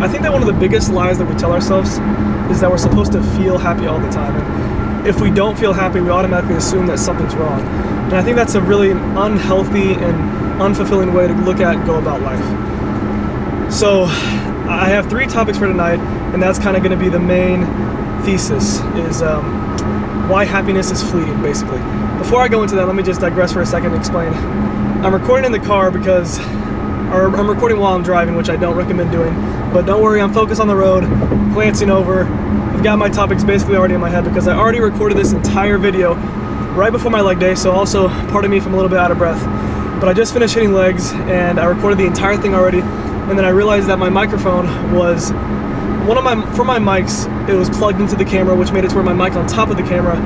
I think that one of the biggest lies that we tell ourselves is that we're supposed to feel happy all the time. And if we don't feel happy, we automatically assume that something's wrong. And I think that's a really unhealthy and unfulfilling way to look at and go about life. So I have 3 topics for tonight, and that's kind of going to be the main thesis, is why happiness is fleeting, basically. Before I go into that, let me just digress for a second and explain. I'm recording in the car because I'm recording while I'm driving, which I don't recommend doing, but don't worry, I'm focused on the road, glancing over. I've got my topics basically already in my head because I already recorded this entire video right before my leg day, so also pardon me if I'm a little bit out of breath. But I just finished hitting legs and I recorded the entire thing already, and then I realized that my microphone was, for my mics, it was plugged into the camera, which made it to where my mic on top of the camera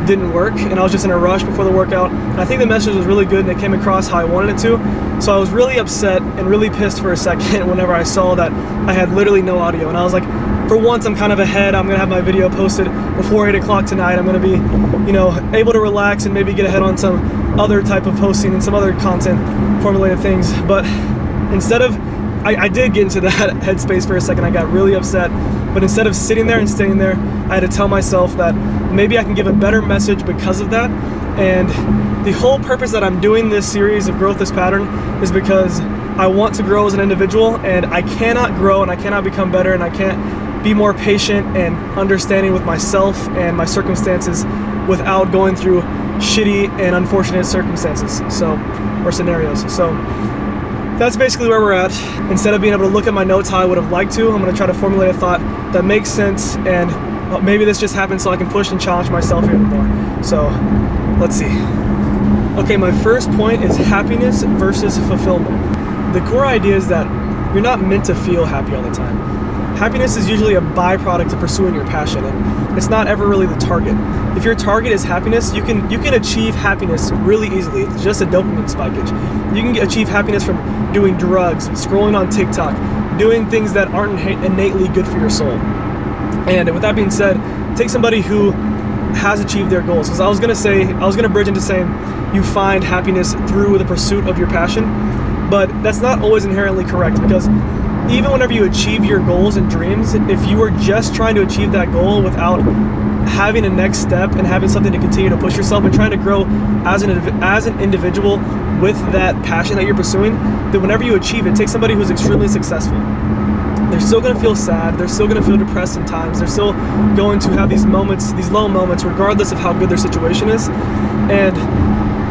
didn't work, and I was just in a rush before the workout. And I think the message was really good and it came across how I wanted it to. So I was really upset and really pissed for a second whenever I saw that I had literally no audio. And I was like, for once I'm kind of ahead. I'm gonna have my video posted before 8 o'clock tonight. I'm gonna be, able to relax and maybe get ahead on some other type of posting and some other content formulated things. But instead of, I did get into that headspace for a second. I got really upset, but instead of sitting there and staying there, I had to tell myself that maybe I can give a better message because of that. And the whole purpose that I'm doing this series of Growth is Pattern is because I want to grow as an individual, and I cannot grow and I cannot become better and I can't be more patient and understanding with myself and my circumstances without going through shitty and unfortunate circumstances, or scenarios. So that's basically where we're at. Instead of being able to look at my notes how I would have liked to, I'm going to try to formulate a thought that makes sense, and maybe this just happens so I can push and challenge myself even more. So let's see. Okay, my first point is happiness versus fulfillment. The core idea is that you're not meant to feel happy all the time. Happiness is usually a byproduct of pursuing your passion, and it's not ever really the target. If your target is happiness, you can achieve happiness really easily. It's just a dopamine spikage. You can achieve happiness from doing drugs, scrolling on TikTok, doing things that aren't innately good for your soul. And with that being said, take somebody who has achieved their goals. Because I was gonna bridge into saying you find happiness through the pursuit of your passion, but that's not always inherently correct, because even whenever you achieve your goals and dreams, if you were just trying to achieve that goal without having a next step and having something to continue to push yourself and trying to grow as an individual with that passion that you're pursuing, then whenever you achieve it, take somebody who's extremely successful. They're still going to feel sad, they're still going to feel depressed in times, they're still going to have these moments, these low moments, regardless of how good their situation is. And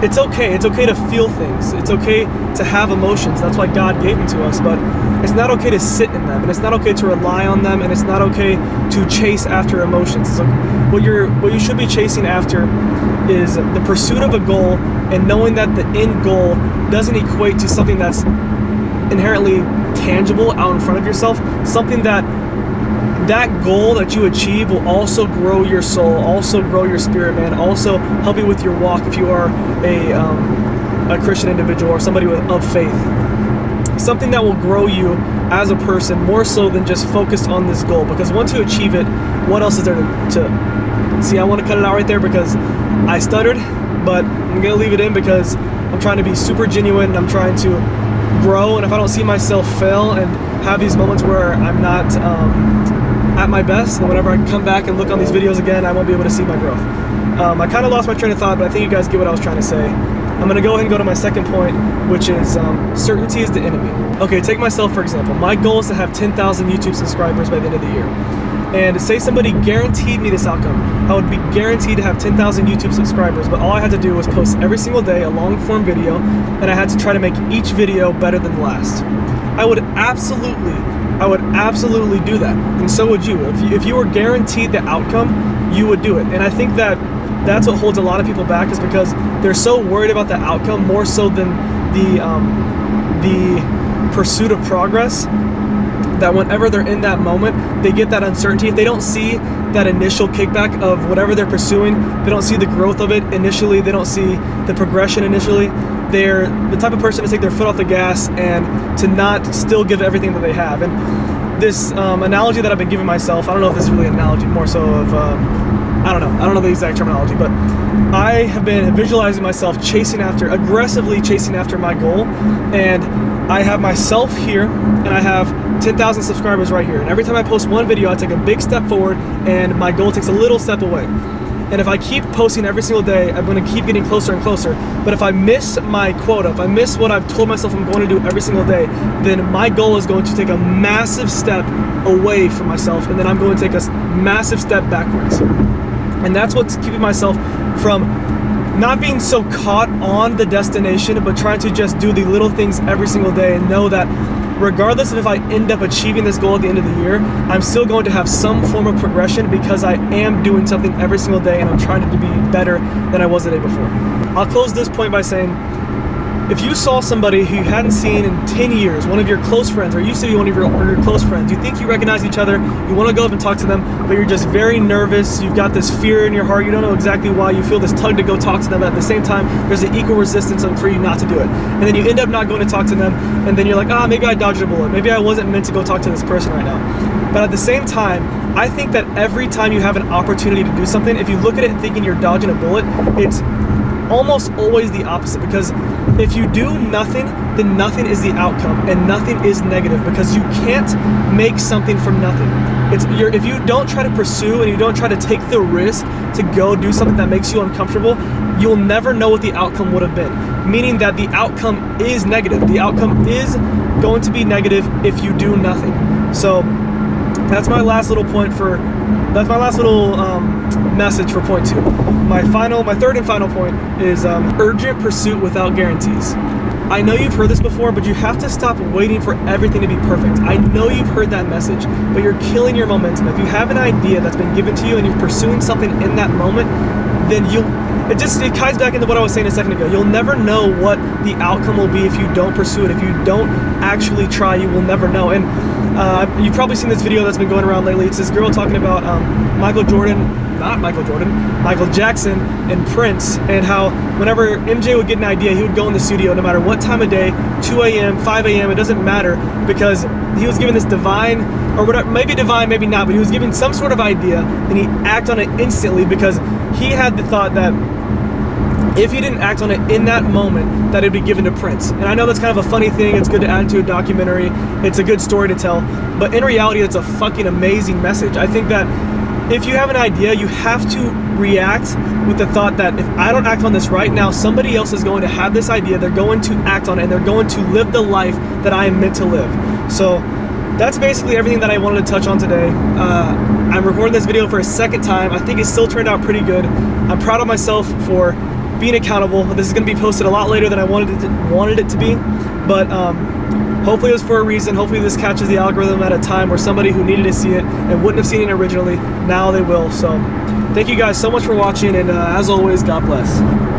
it's okay to feel things, it's okay to have emotions, that's why God gave them to us, but it's not okay to sit in them, and it's not okay to rely on them, and it's not okay to chase after emotions. So what you should be chasing after is the pursuit of a goal, and knowing that the end goal doesn't equate to something that's inherently tangible out in front of yourself, something that goal that you achieve will also grow your soul, also grow your spirit, man, also help you with your walk if you are a Christian individual or somebody of faith. Something that will grow you as a person more so than just focused on this goal, because once you achieve it, what else is there to see? I want to cut it out right there because I stuttered, but I'm going to leave it in because I'm trying to be super genuine and I'm trying to grow, and if I don't see myself fail and have these moments where I'm not at my best, then whenever I come back and look on these videos again, I won't be able to see my growth. I kind of lost my train of thought, but I think you guys get what I was trying to say. I'm going to go ahead and go to my second point, which is certainty is the enemy. Okay, take myself for example. My goal is to have 10,000 YouTube subscribers by the end of the year. And say somebody guaranteed me this outcome, I would be guaranteed to have 10,000 YouTube subscribers, but all I had to do was post every single day a long form video, and I had to try to make each video better than the last. I would absolutely do that, and so would you. If you were guaranteed the outcome, you would do it. And I think that's what holds a lot of people back, is because they're so worried about the outcome more so than the pursuit of progress, that whenever they're in that moment, they get that uncertainty. If they don't see that initial kickback of whatever they're pursuing, they don't see the growth of it initially, they don't see the progression initially, they're the type of person to take their foot off the gas and to not still give everything that they have. And this analogy that I've been giving myself, I don't know if this is really an analogy, more so of, I don't know the exact terminology, but I have been visualizing myself aggressively chasing after my goal, and I have myself here, and I have 10,000 subscribers right here. And every time I post one video, I take a big step forward, and my goal takes a little step away. And if I keep posting every single day, I'm going to keep getting closer and closer. But if I miss my quota, if I miss what I've told myself I'm going to do every single day, then my goal is going to take a massive step away from myself, and then I'm going to take a massive step backwards. And that's what's keeping myself from not being so caught on the destination, but trying to just do the little things every single day and know that regardless of if I end up achieving this goal at the end of the year, I'm still going to have some form of progression because I am doing something every single day and I'm trying to be better than I was the day before. I'll close this point by saying, if you saw somebody who you hadn't seen in 10 years, one of your close friends, or used to be one of your close friends, you think you recognize each other, you want to go up and talk to them, but you're just very nervous, you've got this fear in your heart, you don't know exactly why, you feel this tug to go talk to them, but at the same time, there's an equal resistance for you not to do it. And then you end up not going to talk to them, and then you're like, maybe I dodged a bullet, maybe I wasn't meant to go talk to this person right now. But at the same time, I think that every time you have an opportunity to do something, if you look at it thinking you're dodging a bullet, it's almost always the opposite, because if you do nothing, then nothing is the outcome, and nothing is negative, because you can't make something from nothing. If you don't try to pursue and you don't try to take the risk to go do something that makes you uncomfortable, you'll never know what the outcome would have been, meaning that the outcome is negative. The outcome is going to be negative if you do nothing. So that's my last little message for point 2. My third and final point is urgent pursuit without guarantees. I know you've heard this before, but you have to stop waiting for everything to be perfect. I know you've heard that message, but you're killing your momentum. If you have an idea that's been given to you and you're pursuing something in that moment, then it ties back into what I was saying a second ago. You'll never know what the outcome will be if you don't pursue it. If you don't actually try, you will never know. And you've probably seen this video that's been going around lately. It's this girl talking about Michael Jackson and Prince, and how whenever MJ would get an idea, he would go in the studio no matter what time of day, 2 a.m., 5 a.m., it doesn't matter, because he was given this divine, or whatever, maybe divine, maybe not, but he was given some sort of idea, and he acted on it instantly because he had the thought that if he didn't act on it in that moment, that it'd be given to Prince. And I know that's kind of a funny thing, it's good to add into a documentary, it's a good story to tell, but in reality, it's a fucking amazing message. I think that if you have an idea, you have to react with the thought that if I don't act on this right now, somebody else is going to have this idea, they're going to act on it, and they're going to live the life that I am meant to live. So that's basically everything that I wanted to touch on today. I'm recording this video for a second time. I think it still turned out pretty good. I'm proud of myself for being accountable. This is going to be posted a lot later than I wanted it to be, but hopefully it was for a reason. Hopefully this catches the algorithm at a time where somebody who needed to see it and wouldn't have seen it originally, now they will. So thank you guys so much for watching, and as always, God bless.